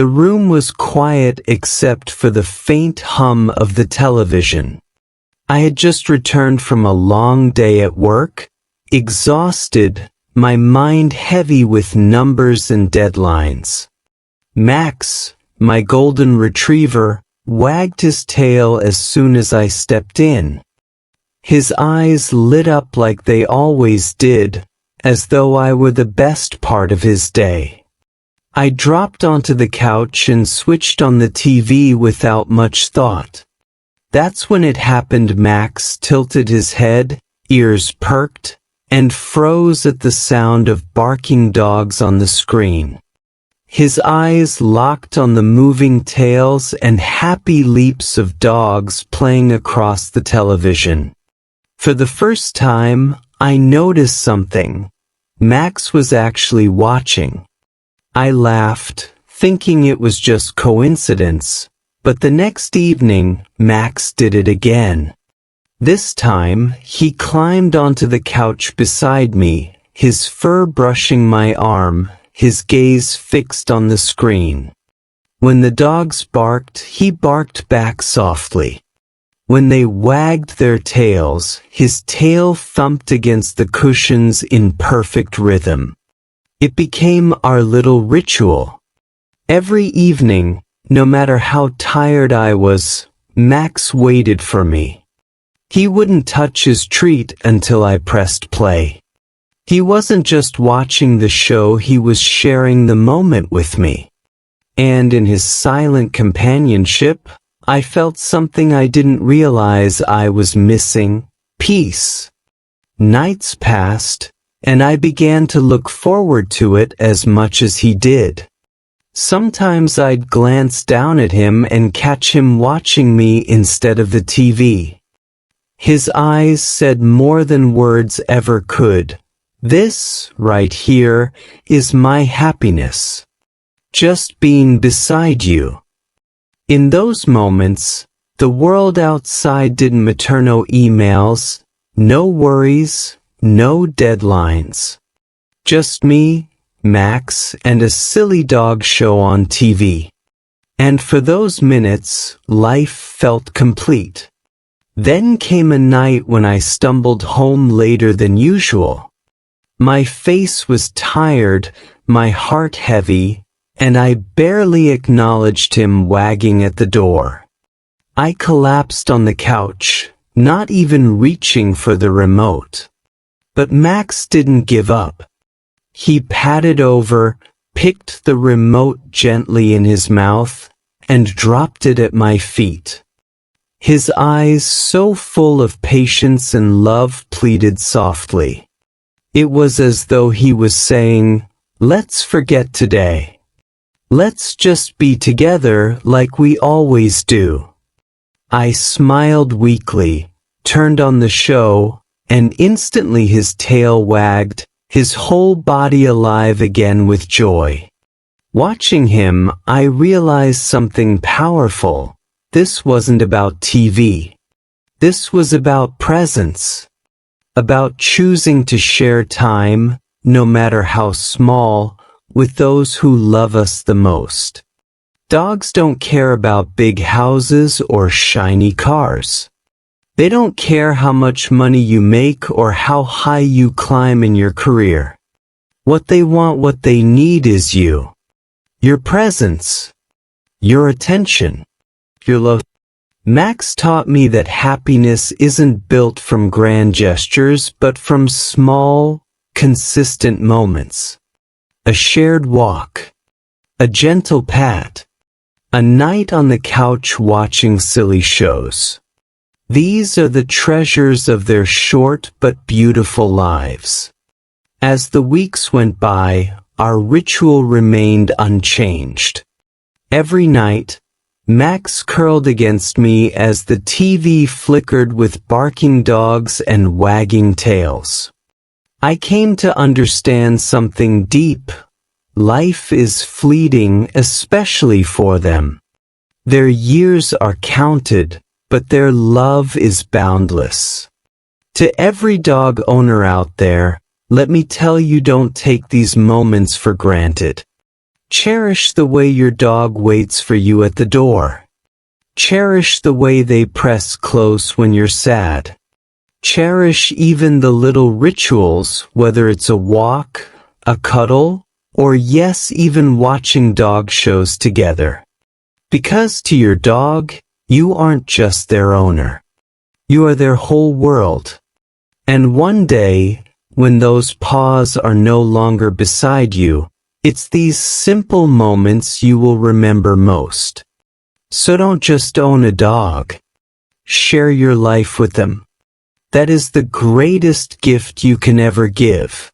The room was quiet except for the faint hum of the television. I had just returned from a long day at work, exhausted, my mind heavy with numbers and deadlines. Max, my golden retriever, wagged his tail as soon as I stepped in. His eyes lit up like they always did, as though I were the best part of his day. I dropped onto the couch and switched on the TV without much thought. That's when it happened. Max tilted his head, ears perked, and froze at the sound of barking dogs on the screen. His eyes locked on the moving tails and happy leaps of dogs playing across the television. For the first time, I noticed something. Max was actually watching. I laughed, thinking it was just coincidence, but the next evening, Max did it again. This time, he climbed onto the couch beside me, his fur brushing my arm, his gaze fixed on the screen. When the dogs barked, he barked back softly. When they wagged their tails, his tail thumped against the cushions in perfect rhythm. It became our little ritual. Every evening, no matter how tired I was, Max waited for me. He wouldn't touch his treat until I pressed play. He wasn't just watching the show, he was sharing the moment with me. And in his silent companionship, I felt something I didn't realize I was missing: peace. Nights passed, and I began to look forward to it as much as he did. Sometimes I'd glance down at him and catch him watching me instead of the TV. His eyes said more than words ever could. This, right here, is my happiness. Just being beside you. In those moments, the world outside didn't matter. No emails, no worries, no deadlines. Just me, Max, and a silly dog show on TV. And for those minutes, life felt complete. Then came a night when I stumbled home later than usual. My face was tired, my heart heavy, and I barely acknowledged him wagging at the door. I collapsed on the couch, not even reaching for the remote. But Max didn't give up. He patted over, picked the remote gently in his mouth, and dropped it at my feet. His eyes, so full of patience and love, pleaded softly. It was as though he was saying, "Let's forget today. Let's just be together like we always do." I smiled weakly, turned on the show, and instantly his tail wagged, his whole body alive again with joy. Watching him, I realized something powerful. This wasn't about TV. This was about presence. About choosing to share time, no matter how small, with those who love us the most. Dogs don't care about big houses or shiny cars. They don't care how much money you make or how high you climb in your career. What they want, what they need is you. Your presence. Your attention. Your love. Max taught me that happiness isn't built from grand gestures but from small, consistent moments. A shared walk. A gentle pat. A night on the couch watching silly shows. These are the treasures of their short but beautiful lives. As the weeks went by, our ritual remained unchanged. Every night, Max curled against me as the TV flickered with barking dogs and wagging tails. I came to understand something deep. Life is fleeting, especially for them. Their years are counted, but their love is boundless. To every dog owner out there, let me tell you, don't take these moments for granted. Cherish the way your dog waits for you at the door. Cherish the way they press close when you're sad. Cherish even the little rituals, whether it's a walk, a cuddle, or yes, even watching dog shows together. Because to your dog, you aren't just their owner. You are their whole world. And one day, when those paws are no longer beside you, it's these simple moments you will remember most. So don't just own a dog. Share your life with them. That is the greatest gift you can ever give.